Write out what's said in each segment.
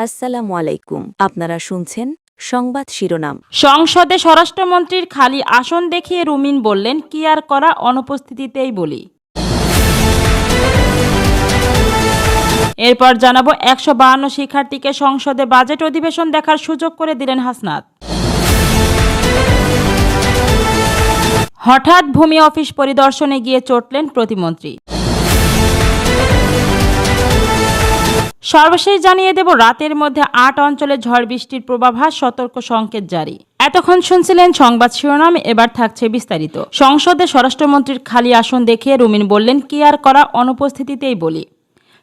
আসসালামু আলাইকুম। আপনারা শুনছেন সংবাদ শিরোনাম। সংসদে স্বরাষ্ট্রমন্ত্রীর খালি আসন দেখিয়ে রুমিন বললেন, কি আর করা, অনুপস্থিতিতেই বলি। এরপর জানাবো 152 শিক্ষার্থীকে সংসদে বাজেট অধিবেশন দেখার সুযোগ করে দিলেন হাসনাত। হঠাৎ ভূমি অফিস পরিদর্শনে গিয়ে চটলেন প্রতিমন্ত্রী। সর্বশেষ জানিয়ে দেব, রাতের মধ্যে 8 অঞ্চলে ঝড় বৃষ্টির পূর্বাভাস, সতর্ক সংকেত জারি। এতক্ষণ শুনছিলেন সংবাদ শিরোনাম, এবার থাকছে বিস্তারিত। সংসদে স্বরাষ্ট্রমন্ত্রীর খালি আসন দেখিয়ে রুমিন বললেন, কি আর করা, অনুপস্থিতিতেই বলি।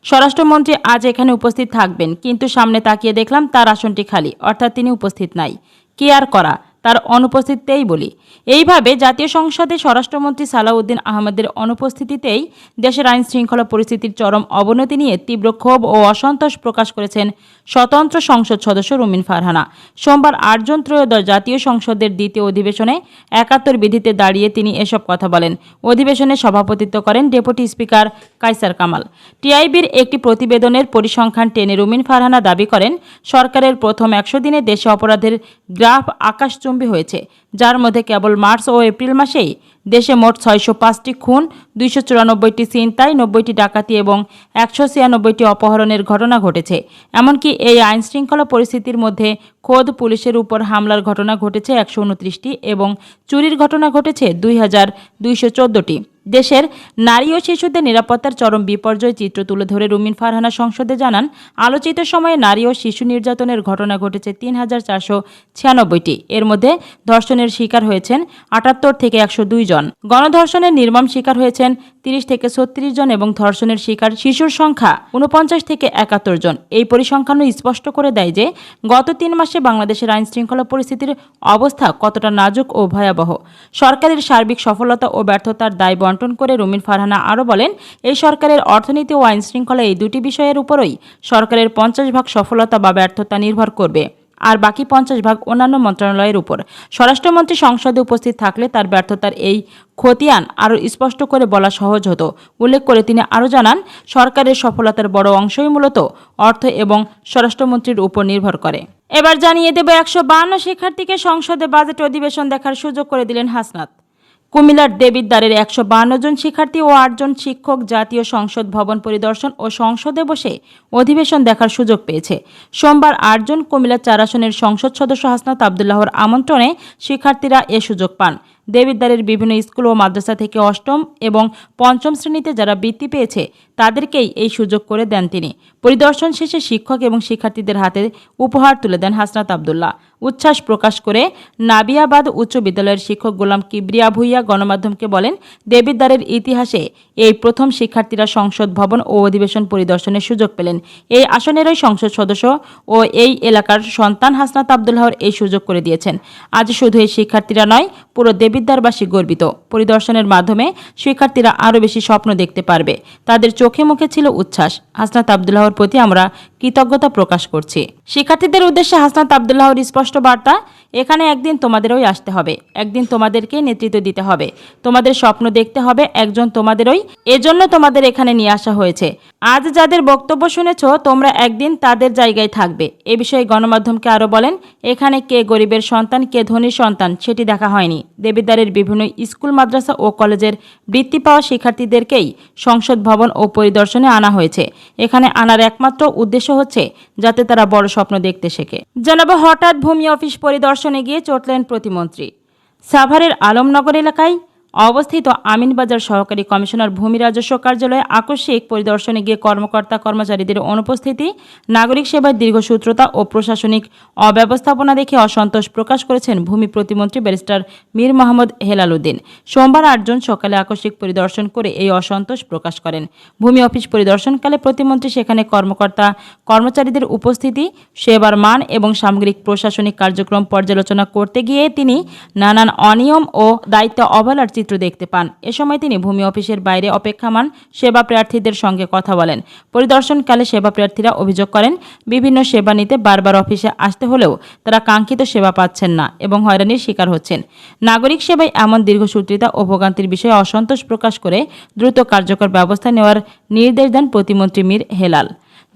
স্বরাষ্ট্রমন্ত্রী আজ এখানে উপস্থিত থাকবেন, কিন্তু সামনে তাকিয়ে দেখলাম তার আসনটি খালি, অর্থাৎ তিনি উপস্থিত নাই। কি আর করা, তার অনুপস্থিতিতেই বলি। এইভাবে জাতীয় সংসদে স্বরাষ্ট্রমন্ত্রী সালাউদ্দিন আহমেদের অনুপস্থিতিতেই দেশের আইন শৃঙ্খলা পরিস্থিতির চরম অবনতি নিয়ে তীব্র ক্ষোভ ও অসন্তোষ প্রকাশ করেছেন স্বতন্ত্র সংসদ সদস্য রুমিন ফারহানা। সোমবার 8 জুন ত্রয়োদশ জাতীয় সংসদের দ্বিতীয় অধিবেশনে 71 বিধিতে দাঁড়িয়ে তিনি এসব কথা বলেন। অধিবেশনে সভাপতিত্ব করেন ডেপুটি স্পিকার কায়সার কামাল। টিআইবির একটি প্রতিবেদনের পরিসংখ্যান টেনে রুমিন ফারহানা দাবি করেন, সরকারের প্রথম 100 দিনে দেশে অপরাধের গ্রাফ আকাশচুম্বী হয়েছে, যার মধ্যে কেবল মার্চ ও এপ্রিল মাসেই দেশে মোট 605টি খুন, 294টি ছিনতাই, 90টি ডাকাতি এবং 196টি অপহরণের ঘটনা ঘটেছে। এমনকি এই আইনশৃঙ্খলা পরিস্থিতির মধ্যে খোদ পুলিশের উপর হামলার ঘটনা ঘটেছে 129টি এবং চুরির ঘটনা ঘটেছে 2214টি। দেশের নারী ও শিশুদের নিরাপত্তার চরম বিপর্যয় চিত্র তুলে ধরে রুমিন ফারহানা সংসদে জানান, আলোচিত সময়ে নারী ও শিশু নির্যাতনের ঘটনা ঘটেছে 3496টি। এর মধ্যে ধর্ষণের শিকার হয়েছেন 78 থেকে 102 জন, গণধর্ষণের নির্মম শিকার হয়েছেন 30 থেকে 36 জন এবং ধর্ষণের শিকার শিশুর সংখ্যা 49 থেকে 71 জন। এই পরিসংখ্যান স্পষ্ট করে দেয় যে গত 3 মাসে বাংলাদেশের আইন শৃঙ্খলা পরিস্থিতির অবস্থা কতটা নাজুক ও ভয়াবহ। সরকারের সার্বিক সফলতা ও ব্যর্থতার দায় বন্টন করে রুমিন ফারহানা আরও বলেন, এই সরকারের অর্থনীতি ও আইন শৃঙ্খলা এই দুটি বিষয়ের উপরই সরকারের 50% সফলতা বা ব্যর্থতা নির্ভর করবে, আর বাকি 50% অন্যান্য মন্ত্রণালয়ের উপর। স্বরাষ্ট্রমন্ত্রী সংসদে উপস্থিত থাকলে তার ব্যর্থতার এই খতিয়ান আরও স্পষ্ট করে বলা সহজ হতো। উল্লেখ করে তিনি আরও জানান, সরকারের সফলতার বড় অংশই মূলত অর্থ এবং স্বরাষ্ট্রমন্ত্রীর উপর নির্ভর করে। এবার জানিয়ে দেব, 152 শিক্ষার্থীকে সংসদে বাজেট অধিবেশন দেখার সুযোগ করে দিলেন হাসনাত। কুমিল্লার দেবিদ্বারের 152 জন শিক্ষার্থী ও 8 জন শিক্ষক জাতীয় সংসদ ভবন পরিদর্শন ও সংসদে বসে অধিবেশন দেখার সুযোগ পেয়েছে। সোমবার 8 জন কুমিল্লা 4 আসনের সংসদ সদস্য হাসনাত আবদুল্লাহর আমন্ত্রণে শিক্ষার্থীরা এ সুযোগ পান। দেবিদ্বারের বিভিন্ন স্কুল ও মাদ্রাসা থেকে 8ম এবং 5ম শ্রেণীতে যারা বৃত্তি পেয়েছে তাদেরকেই এই সুযোগ করে দেন তিনি। পরিদর্শন শেষে শিক্ষক এবং শিক্ষার্থীদের হাতে উপহার তুলে দেন হাসনাত আবদুল্লাহ। উচ্ছ্বাস প্রকাশ করে নাবিয়াবাদ উচ্চ বিদ্যালয়ের শিক্ষক গোলাম কিবরিয়া ভুইয়া গণমাধ্যমকে বলেন, দেবিদ্বারের ইতিহাসে এই প্রথম শিক্ষার্থীরা সংসদ ভবন ও অধিবেশন পরিদর্শনের সুযোগ পেলেন। এই আসনেরই সংসদ সদস্য ও এই এলাকার সন্তান হাসনাত আবদুল্লাহর এই সুযোগ করে দিয়েছেন। আজ শুধু এই শিক্ষার্থীরা নয়, পুরো দেবিদ্বারবাসী গর্বিত। পরিদর্শনের মাধ্যমে শিক্ষার্থীরা আরও বেশি স্বপ্ন দেখতে পারবে। তাদের চোখে মুখে ছিল উচ্ছ্বাস। হাসনাত আবদুল্লাহর প্রতি আমরা কৃতজ্ঞতা প্রকাশ করছি। শিক্ষার্থীদের উদ্দেশ্যে হাসনাত আবদুল্লাহর স্পষ্ট বার্তা, এখানে একদিন তোমাদেরই আসতে হবে, একদিন তোমাদেরকে নেতৃত্ব দিতে হবে, তোমাদের স্বপ্ন দেখতে হবে একজন তোমাদেরই, এজন্য তোমাদের এখানে নিয়ে আসা হয়েছে। আজ যাদের বক্তব্য শুনেছ, তোমরা একদিন তাদের জায়গায় থাকবে। এ বিষয়ে গণমাধ্যমকে আরও বলেন, এখানে কে গরিবের সন্তান, কে ধনীর সন্তান সেটি দেখা হয়নি। দেবিদ্বারের বিভিন্ন স্কুল, মাদ্রাসা ও কলেজের বৃত্তি পাওয়া শিক্ষার্থীদেরকেই সংসদ ভবন ও পরিদর্শনে আনা হয়েছে। এখানে আনার একমাত্র উদ্দেশ্য হচ্ছে যাতে তারা বড় স্বপ্ন দেখতে শেখে। জানাবো, হঠাৎ ভূমি অফিস পরিদর্শনে গিয়ে চটলেন প্রতিমন্ত্রী। সাভারের আলমনগর এলাকায় অবস্থিত আমিনবাজার সহকারী কমিশনার ভূমি রাজস্ব কার্যালয়ে আকস্মিক পরিদর্শনে গিয়ে কর্মকর্তা কর্মচারীদের অনুপস্থিতি, নাগরিক সেবার দীর্ঘসূত্রতা ও প্রশাসনিক অব্যবস্থাপনা দেখে অসন্তোষ প্রকাশ করেছেন ভূমি প্রতিমন্ত্রী ব্যারিস্টার মীর মোহাম্মদ হেলাল উদ্দিন। সোমবার 8 জুন সকালে আকস্মিক পরিদর্শন করে এই অসন্তোষ প্রকাশ করেন। ভূমি অফিস পরিদর্শনকালে প্রতিমন্ত্রী সেখানে কর্মকর্তা কর্মচারীদের উপস্থিতি, সেবার মান এবং সামগ্রিক প্রশাসনিক কার্যক্রম পর্যালোচনা করতে গিয়ে তিনি নানান অনিয়ম ও দায়িত্ব অবহেলার চিত্র দেখতে পান। এ সময় তিনি ভূমি অফিসের বাইরে অপেক্ষমান সেবা প্রার্থীদের সঙ্গে কথা বলেন। পরিদর্শনকালে সেবা প্রার্থীরা অভিযোগ করেন, বিভিন্ন সেবা নিতে বারবার অফিসে আসতে হলেও তারা কাঙ্ক্ষিত সেবা পাচ্ছেন না এবং হয়রানির শিকার হচ্ছেন। নাগরিক সেবায় এমন দীর্ঘসূত্রিতা ও ভোগান্তির বিষয়ে অসন্তোষ প্রকাশ করে দ্রুত কার্যকর ব্যবস্থা নেওয়ার নির্দেশ দেন প্রতিমন্ত্রী মীর হেলাল।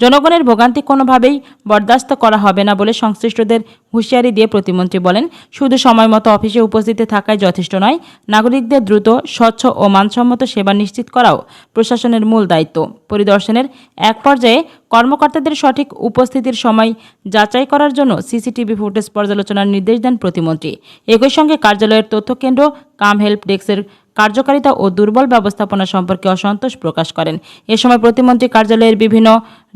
জনগণের ভোগান্তি কোনোভাবেই বরদাস্ত করা হবে না বলে সংশ্লিষ্টদের হুঁশিয়ারি দিয়ে প্রতিমন্ত্রী বলেন, শুধু সময় মতো অফিসে উপস্থিত থাকাই যথেষ্ট নয়, নাগরিকদের দ্রুত, স্বচ্ছ ও মানসম্মত সেবা নিশ্চিত করাও প্রশাসনের মূল দায়িত্ব। পরিদর্শনের এক পর্যায়ে কর্মকর্তাদের সঠিক উপস্থিতির সময় যাচাই করার জন্য সিসিটিভি ফুটেজ পর্যালোচনার নির্দেশ দেন প্রতিমন্ত্রী। একই সঙ্গে কার্যালয়ের তথ্যকেন্দ্র কাম হেল্প ডেস্কের কার্যকারিতা ও দুর্বল ব্যবস্থাপনা সম্পর্কে অসন্তোষ প্রকাশ করেন। এ সময় প্রতিমন্ত্রী কার্যালয়ের বিভিন্ন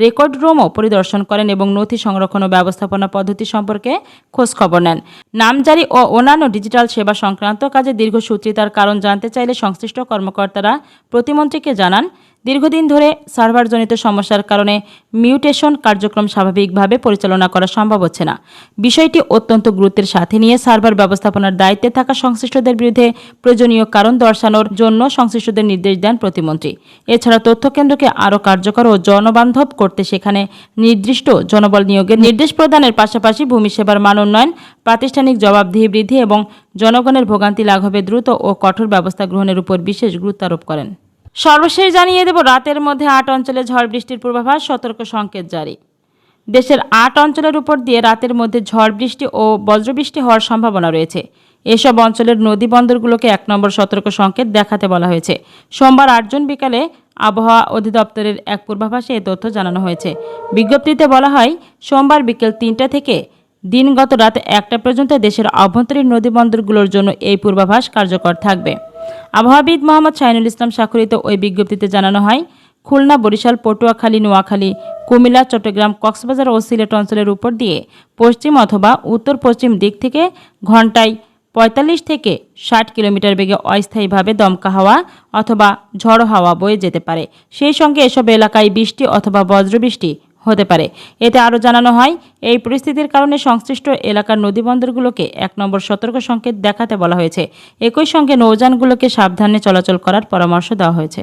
রেকর্ড রুমও পরিদর্শন করেন এবং নথি সংরক্ষণ ও ব্যবস্থাপনা পদ্ধতি সম্পর্কে খোঁজখবর নেন। নামজারি ও অন্যান্য ডিজিটাল সেবা সংক্রান্ত কাজে দীর্ঘসূত্রিতার কারণ জানতে চাইলে সংশ্লিষ্ট কর্মকর্তারা প্রতিমন্ত্রীকে জানান, দীর্ঘদিন ধরে সার্ভারজনিত সমস্যার কারণে মিউটেশন কার্যক্রম স্বাভাবিকভাবে পরিচালনা করা সম্ভব হচ্ছে না। বিষয়টি অত্যন্ত গুরুত্বের সাথে নিয়ে সার্ভার ব্যবস্থাপনার দায়িত্বে থাকা সংশ্লিষ্টদের বিরুদ্ধে প্রয়োজনীয় কারণ দর্শানোর জন্য সংশ্লিষ্টদের নির্দেশ দেন প্রতিমন্ত্রী। এছাড়া তথ্যকেন্দ্রকে আরও কার্যকর ও জনবান্ধব করতে সেখানে নির্দিষ্ট জনবল নিয়োগের নির্দেশ প্রদানের পাশাপাশি ভূমি সেবার মান উন্নয়ন, প্রাতিষ্ঠানিক জবাবদিহি বৃদ্ধি এবং জনগণের ভোগান্তি লাঘবে দ্রুত ও কঠোর ব্যবস্থা গ্রহণের উপর বিশেষ গুরুত্ব আরোপ করেন। সর্বশেষ জানিয়ে দেব, রাতের মধ্যে 8 অঞ্চলে ঝড় বৃষ্টির পূর্বাভাস, সতর্ক সংকেত জারি। দেশের 8 অঞ্চলের উপর দিয়ে রাতের মধ্যে ঝড় বৃষ্টি ও বজ্রবৃষ্টি হওয়ার সম্ভাবনা রয়েছে। এসব অঞ্চলের নদী বন্দরগুলোকে 1 নম্বর সতর্ক সংকেত দেখাতে বলা হয়েছে। সোমবার 8 জুন বিকালে আবহাওয়া অধিদপ্তরের এক পূর্বাভাসে এ তথ্য জানানো হয়েছে। বিজ্ঞপ্তিতে বলা হয়, সোমবার বিকেল 3টা থেকে দিনগত রাত 1টা পর্যন্ত দেশের অভ্যন্তরীণ নদী বন্দরগুলোর জন্য এই পূর্বাভাস কার্যকর থাকবে। আবহাওয়াবিদ মোহাম্মদ শাহিনুল ইসলাম স্বাক্ষরিত ওই বিজ্ঞপ্তিতে জানানো হয়, খুলনা, বরিশাল, পটুয়াখালী, নোয়াখালী, কুমিল্লা, চট্টগ্রাম, কক্সবাজার ও সিলেট অঞ্চলের উপর দিয়ে পশ্চিম অথবা উত্তর পশ্চিম দিক থেকে ঘন্টায় 45 থেকে 60 কিলোমিটার বেগে অস্থায়ীভাবে দমকা হাওয়া অথবা ঝড়ো হাওয়া বয়ে যেতে পারে। সেই সঙ্গে এসব এলাকায় বৃষ্টি অথবা বজ্রবৃষ্টি হতে পারে। এতে আরও জানানো হয়, এই পরিস্থিতির কারণে সংশ্লিষ্ট এলাকার নদীবন্দরগুলোকে 1 নম্বর সতর্ক সংকেত দেখাতে বলা হয়েছে। একই সঙ্গে নৌযানগুলোকে সাবধানে চলাচল করার পরামর্শ দেওয়া হয়েছে।